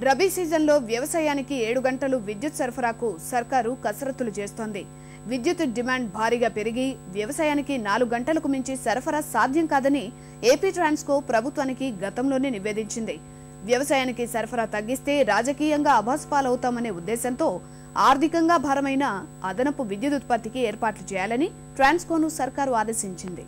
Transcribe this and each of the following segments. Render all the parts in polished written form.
రబీ సీజన్లో వ్యవసాయానికి 7 గంటలు విద్యుత్ సరఫరాకు సర్కారు కసరత్తులు చేస్తోంది. విద్యుత్ డిమాండ్ భారీగా పెరిగి వ్యవసాయానికి 4 గంటలకు మించి సరఫరా సాధ్యం కాదని ఏపీ ట్రాన్స్కో ప్రభుత్వానికి గతంలోనే నివేదించింది. వ్యవసాయానికి సరఫరా తగ్గిస్తే రాజకీయంగా అభాసుపాలవుతామనే ఉద్దేశంతో ఆర్థికంగా భారమైన అదనపు విద్యుత్ ఉత్పత్తికి ఏర్పాట్లు చేయాలని ట్రాన్స్కోను సర్కారు ఆదేశించింది.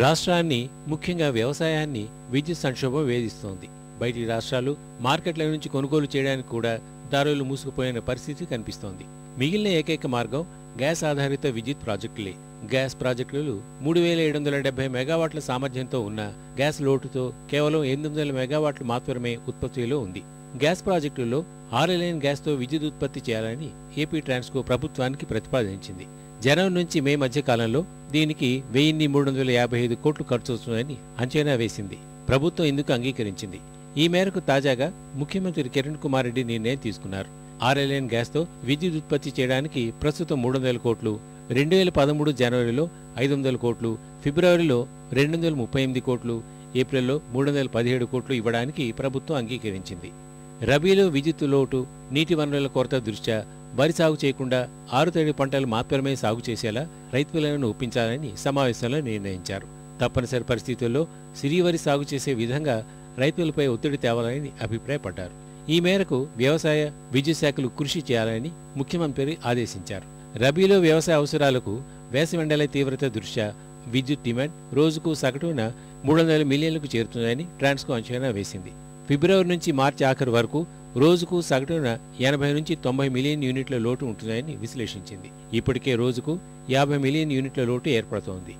రాష్ట్రాన్ని ముఖ్యంగా వ్యవసాయాన్ని విద్యుత్ సంక్షోభం వేధిస్తోంది. బయటి రాష్ట్రాలు మార్కెట్ల నుంచి కొనుగోలు చేయడానికి కూడా దారులు మూసుకుపోయిన పరిస్థితి కనిపిస్తోంది. మిగిలిన ఏకైక మార్గం గ్యాస్ ఆధారిత విద్యుత్ ప్రాజెక్టులే. గ్యాస్ ప్రాజెక్టులు 3770 మెగావాట్ల సామర్థ్యంతో ఉన్న గ్యాస్ లోటుతో కేవలం 800 మెగావాట్లు మాత్రమే ఉత్పత్తిలో ఉంది. గ్యాస్ ప్రాజెక్టుల్లో 6 లైన్ గ్యాస్తో విద్యుత్ ఉత్పత్తి చేయాలని ఏపీ ట్రాన్స్కో ప్రభుత్వానికి ప్రతిపాదించింది. జనవరి నుంచి మే మధ్య కాలంలో దీనికి 1355 కోట్లు ఖర్చవుతుందని అంచనా వేసింది. ప్రభుత్వం ఇందుకు అంగీకరించింది. ఈ మేరకు తాజాగా ముఖ్యమంత్రి కిరణ్ కుమార్ రెడ్డి నిర్ణయం తీసుకున్నారు. 6 లైన్ గ్యాస్తో విద్యుత్ ఉత్పత్తి చేయడానికి ప్రస్తుతం 300 కోట్లు, 2013 జనవరిలో 500 కోట్లు, ఫిబ్రవరిలో 238 కోట్లు, ఏప్రిల్లో 317 కోట్లు ఇవ్వడానికి ప్రభుత్వం అంగీకరించింది. రబీలో విద్యుత్ లోటు, నీటి వనరుల కొరత దృష్ట్యా వరి సాగు చేయకుండా ఆరుతడి పంటలు మాత్రమే సాగు చేసేలా రైతులను ఒప్పించాలని సమావేశంలో నిర్ణయించారు. తప్పనిసరి పరిస్థితుల్లో సిరి వరి సాగు చేసే విధంగా రైతులపై ఒత్తిడి తేవాలని అభిప్రాయపడ్డారు. ఈ మేరకు వ్యవసాయ, విద్యుత్ శాఖలు కృషి చేయాలని ముఖ్యమంత్రి ఆదేశించారు. రబీలో వ్యవసాయ అవసరాలకు వేసవిండల తీవ్రత దృష్ట్యా విద్యుత్ డిమాండ్ రోజుకు సగటున 300 మిలియన్లకు చేరుతుందని ట్రాన్స్కో అంచనా వేసింది. ఫిబ్రవరి నుంచి మార్చి ఆఖరు వరకు రోజుకు సగటున 80 నుంచి 90 మిలియన్ యూనిట్ల లోటు ఉంటుందని విశ్లేషించింది. ఇప్పటికే రోజుకు 50 మిలియన్ యూనిట్ల లోటు ఏర్పడుతోంది.